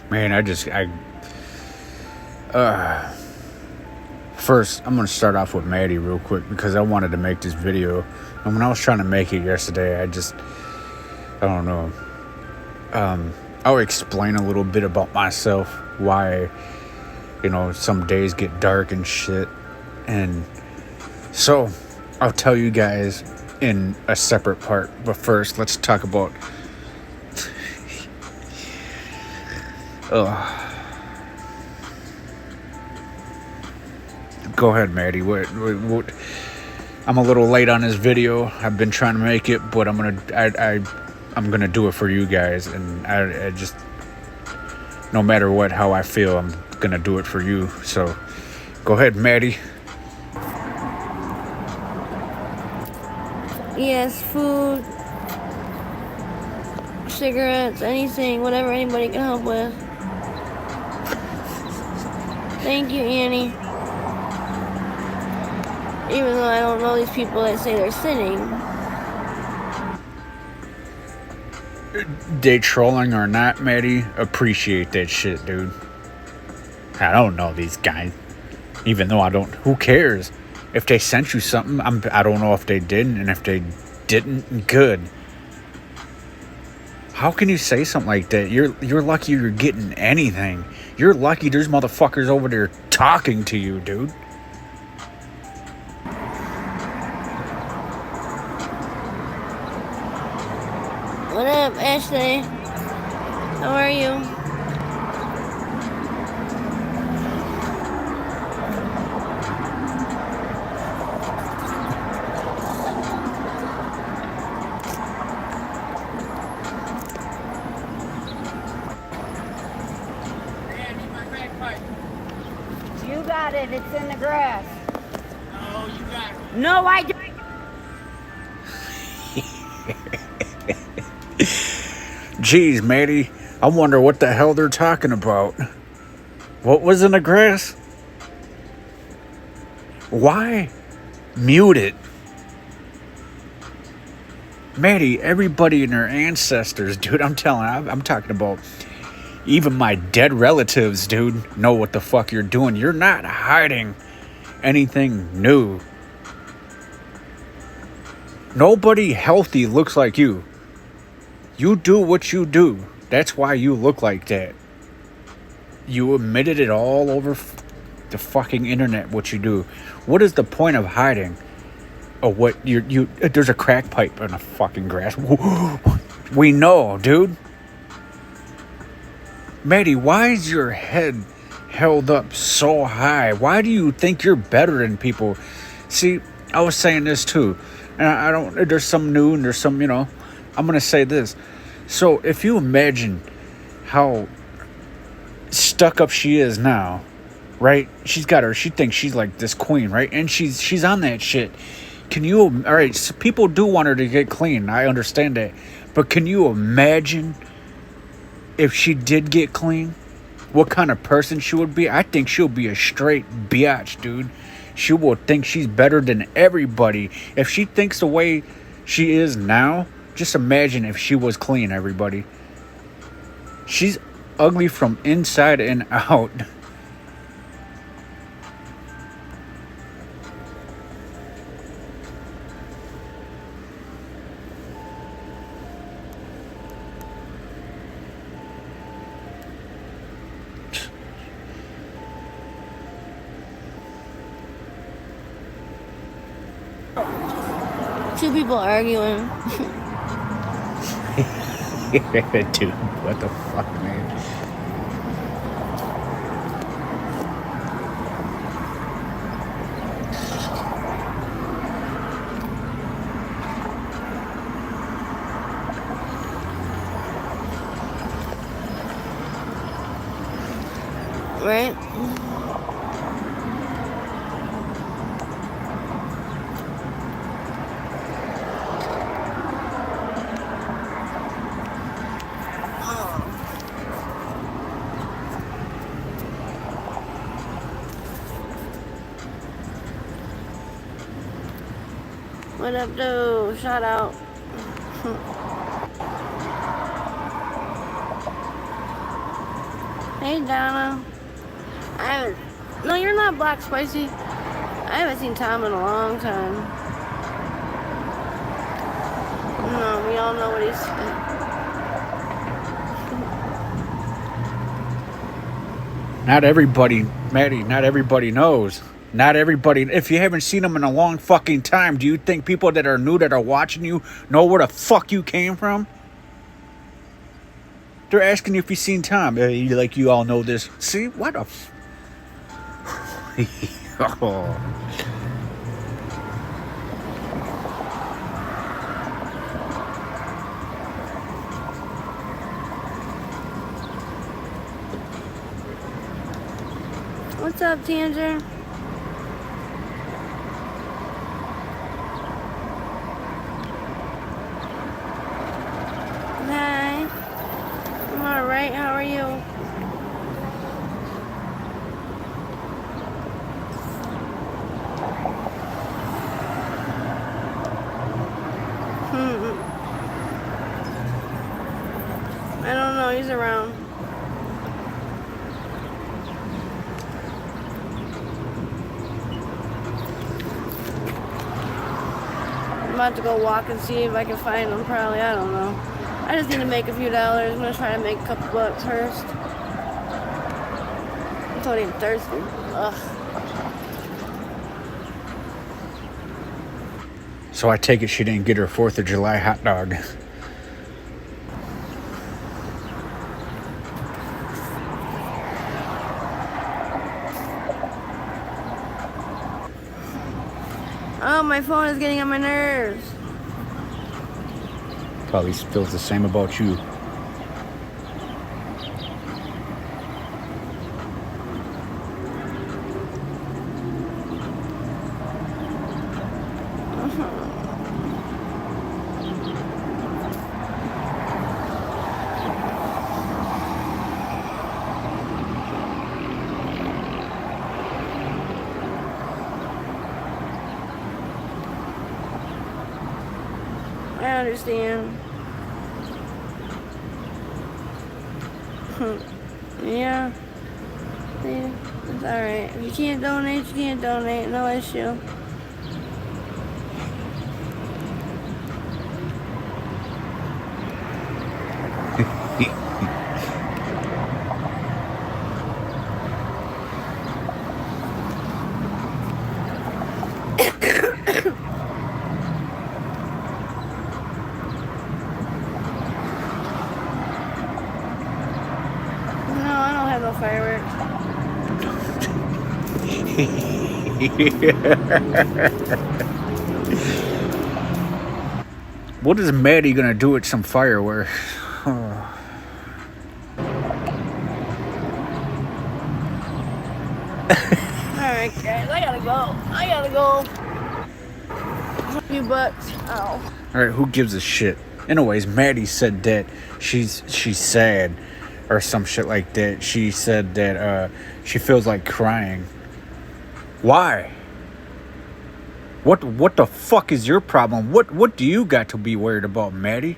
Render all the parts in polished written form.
Man, first, I'm going to start off with Maddie real quick because I wanted to make this video. And when I was trying to make it yesterday, I don't know. I'll explain a little bit about myself, why, some days get dark and shit. And so, I'll tell you guys in a separate part. But first, let's talk about... Go ahead, Maddie. What? I'm a little late on this video. I've been trying to make it, but I'm gonna do it for you guys, and I just, no matter what, how I feel, I'm gonna do it for you. So, go ahead, Maddie. Yes, food, cigarettes, anything, whatever anybody can help with. Thank you, Annie. Even though I don't know these people that say they're sinning. They trolling or not, Maddie, appreciate that shit, dude. I don't know these guys. Even though I don't, who cares? If they sent you something, I don't know if they didn't, and if they didn't, good. How can you say something like that? You're lucky you're getting anything. You're lucky there's motherfuckers over there talking to you, dude. What up, Ashley? How are you? You got it. It's in the grass. No, you got it. No, I don't. Jeez, Maddie, I wonder what the hell they're talking about. What was in the grass? Why? Mute it. Maddie, everybody and their ancestors, dude, I'm talking about even my dead relatives, dude, know what the fuck you're doing. You're not hiding anything new. Nobody healthy looks like you. You do what you do. That's why you look like that. You admitted it all over the fucking internet, what you do. What is the point of hiding? Oh, what there's a crack pipe in the fucking grass. We know, dude. Maddie, why is your head held up so high? Why do you think you're better than people? See, I was saying this too. And there's some new and there's some, I'm going to say this. So if you imagine how stuck up she is now, right? She thinks she's like this queen, right? And she's on that shit. All right, so people do want her to get clean. I understand that. But can you imagine if she did get clean? What kind of person she would be? I think she'll be a straight biatch, dude. She will think she's better than everybody. If she thinks the way she is now, just imagine if she was clean, everybody. She's ugly from inside and out. Two people arguing. Dude, what the fuck, man? Right? What up, dude? Shout out. Hey, Donna. I haven't. No, you're not Black Spicy. I haven't seen Tom in a long time. No, we all know what he's. Not everybody, Maddie, not everybody knows. Not everybody. If you haven't seen him in a long fucking time, do you think people that are new that are watching you know where the fuck you came from? They're asking you if you've seen Tom. Like you all know this. See? What a... Oh. What's up, Tanger? Hi. I'm alright. How are you? I don't know. He's around. I'm about to go walk and see if I can find him. Probably. I don't know. I just need to make a few dollars. I'm gonna try to make a couple bucks first. I'm totally thirsty. Ugh. So I take it she didn't get her 4th of July hot dog. Oh, my phone is getting on my nerves. Probably feels the same about you. I understand. Yeah. Yeah. It's alright. If you can't donate, you can't donate. No issue. No, I don't have no fireworks. What is Maddie gonna do with some fireworks? Alright, guys, I gotta go. A few bucks. Ow. Alright, who gives a shit? Anyways, Maddie said that she's sad or some shit like that. She said that she feels like crying. Why? What the fuck is your problem? What do you got to be worried about, Maddie?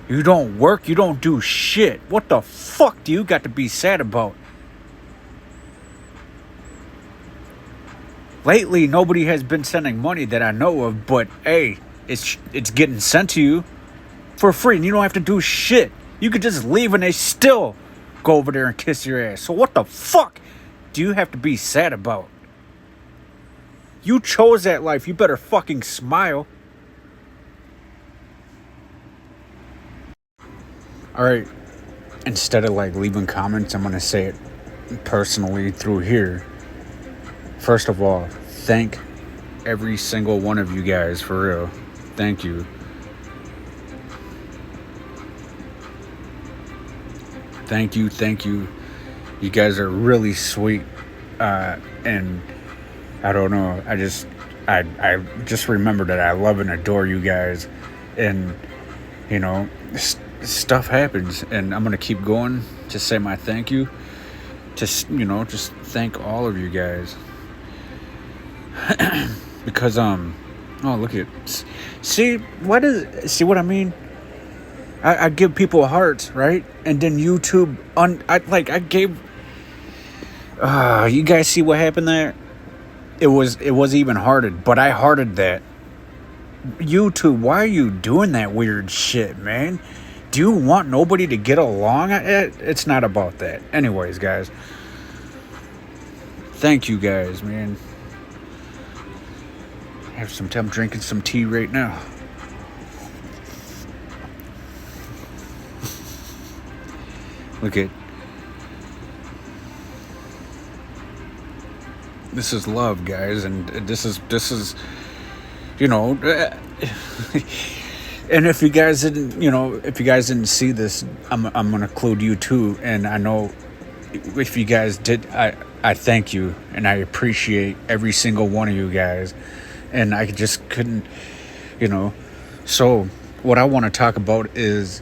You don't work, you don't do shit. What the fuck do you got to be sad about? Lately, nobody has been sending money that I know of, but hey, it's getting sent to you for free, and you don't have to do shit. You could just leave and they still go over there and kiss your ass. So what the fuck do you have to be sad about? You chose that life. You better fucking smile. Alright, instead of like leaving comments, I'm gonna say it personally through here. First of all, thank every single one of you guys, for real. Thank you. Thank you. You guys are really sweet. And I don't know, I just remember that I love and adore you guys. And, you know, stuff happens, and I'm gonna keep going to say my thank you. Just thank all of you guys. Because oh, look at it. See what I mean? I give people hearts, right? And then YouTube, I gave. You guys see what happened there? It was even hearted, but I hearted that. YouTube, why are you doing that weird shit, man? Do you want nobody to get along? It's not about that. Anyways, guys. Thank you guys, man. I'm drinking some tea right now. Look at. This is love, guys, and this is, you know, and if you guys didn't see this, I'm gonna include you too, and I know if you guys did, I thank you, and I appreciate every single one of you guys, and I just couldn't, so what I want to talk about is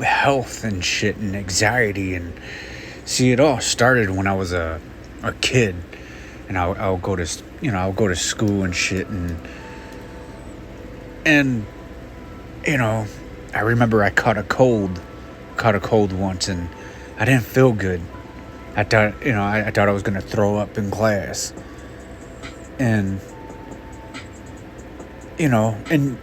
health and shit and anxiety. And see, it all started when I was a kid, and I'll go to school and shit, and I remember I caught a cold once, and I didn't feel good. I thought I was gonna throw up in class, and and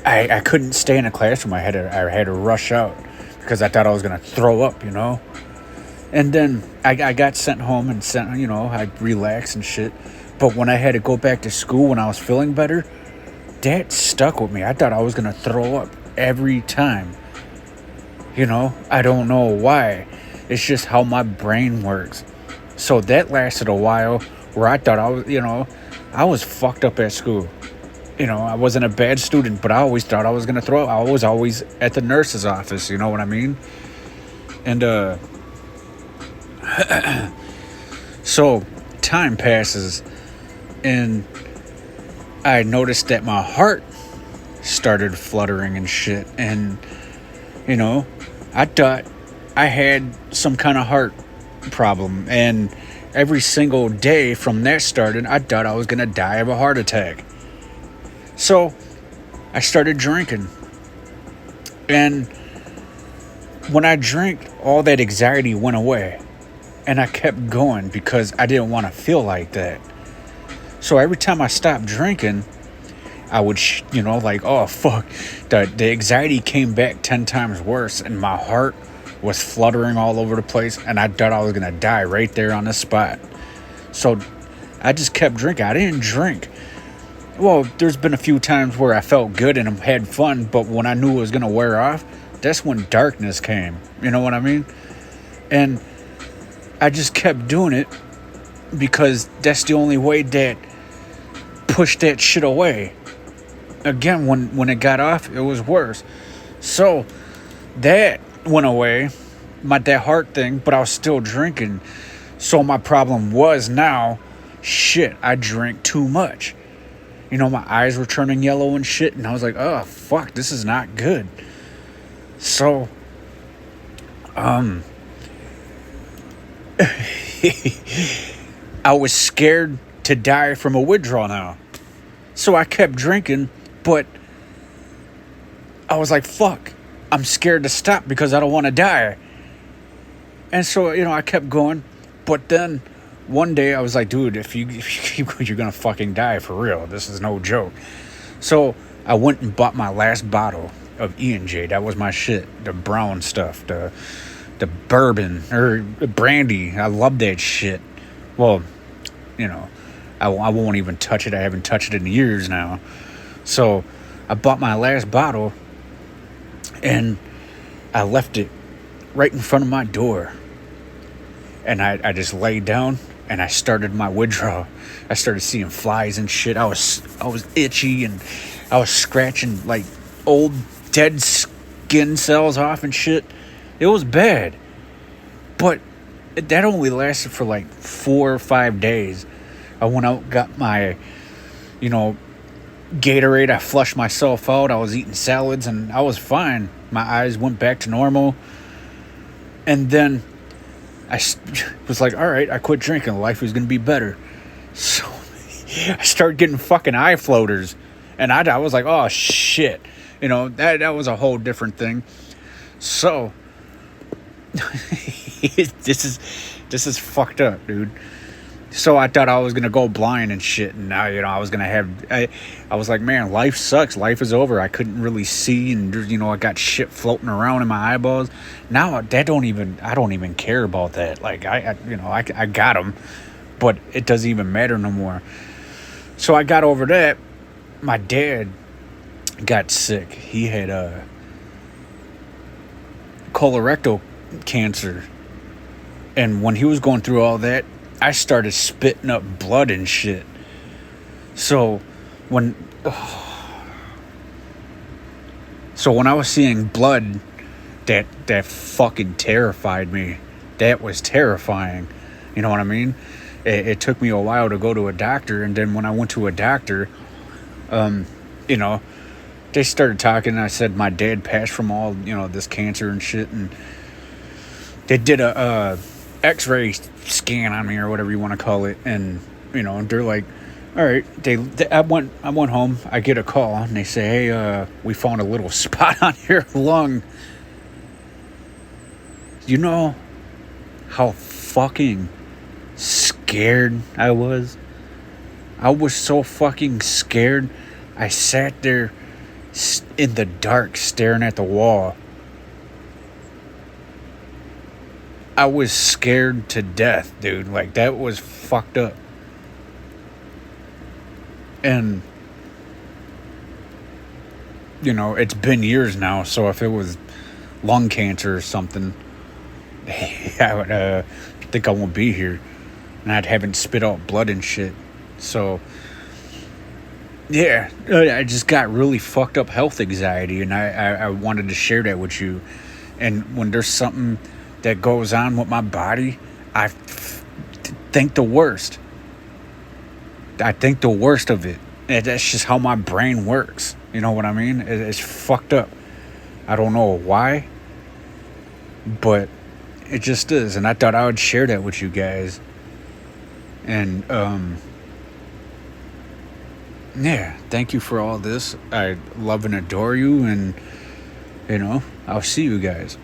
I couldn't stay in a classroom. I had to rush out because I thought I was gonna throw up, And then I got sent home and I relaxed and shit. But when I had to go back to school when I was feeling better, that stuck with me. I thought I was gonna throw up every time. I don't know why. It's just how my brain works. So that lasted a while where I thought I was fucked up at school. I wasn't a bad student, but I always thought I was gonna throw up. I was always at the nurse's office, you know what I mean? And so time passes, and I noticed that my heart started fluttering and shit, and I thought I had some kind of heart problem, and every single day from that started, I thought I was gonna die of a heart attack. So I started drinking, and when I drank, all that anxiety went away. And I kept going because I didn't want to feel like that. So every time I stopped drinking, I would, oh, fuck. The anxiety came back 10 times worse, and my heart was fluttering all over the place, and I thought I was going to die right there on the spot. So I just kept drinking. I didn't drink. Well, there's been a few times where I felt good and had fun, but when I knew it was going to wear off, that's when darkness came. You know what I mean? And I just kept doing it because that's the only way that pushed that shit away. Again, when it got off, it was worse. So that went away, that heart thing, but I was still drinking. So my problem was now, shit, I drank too much. My eyes were turning yellow and shit, and I was like, oh, fuck, this is not good. So, I was scared to die from a withdrawal now. So I kept drinking, but I was like, fuck, I'm scared to stop because I don't want to die. And so, I kept going, but then one day I was like, dude, if you keep going, you're going to fucking die for real. This is no joke. So I went and bought my last bottle of E&J. That was my shit. The brown stuff, the bourbon or brandy. I love that shit. Well, I won't even touch it. I haven't touched it in years now. So I bought my last bottle, and I left it right in front of my door. And I just laid down, and I started my withdrawal. I started seeing flies and shit. I was itchy, and I was scratching like old dead skin cells off and shit. It was bad. But that only lasted for like 4 or 5 days. I went out, got my, Gatorade. I flushed myself out. I was eating salads, and I was fine. My eyes went back to normal. And then I was like, all right, I quit drinking. Life was going to be better. So I started getting fucking eye floaters. And I was like, oh shit, that was a whole different thing. So this is fucked up, dude. So I thought I was gonna go blind and shit, and now I was gonna I was like, man, life sucks. Life is over. I couldn't really see, and I got shit floating around in my eyeballs. Now I don't even care about that. Like I got them, but it doesn't even matter no more. So I got over that. My dad got sick. He had colorectal cancer, and when he was going through all that, I started spitting up blood and shit. So when I was seeing blood, that fucking terrified me. That was terrifying. You know what I mean? It took me a while to go to a doctor, and then when I went to a doctor, they started talking, and I said my dad passed from all, this cancer and shit, and they did a X-ray scan on me or whatever you want to call it, and they're like, all right, I went home. I get a call, and they say, hey, we found a little spot on your lung. You know how fucking scared I was? I was so fucking scared. I sat there in the dark staring at the wall. I was scared to death, dude. Like, that was fucked up. And, it's been years now, so if it was lung cancer or something, I would think I won't be here. And I'd haven't spit out blood and shit. So, yeah, I just got really fucked up health anxiety, and I wanted to share that with you. And when there's something that goes on with my body, I think the worst. I think the worst of it. And that's just how my brain works. You know what I mean? It's fucked up. I don't know why, but it just is. And I thought I would share that with you guys. And, yeah, thank you for all this. I love and adore you, and, I'll see you guys.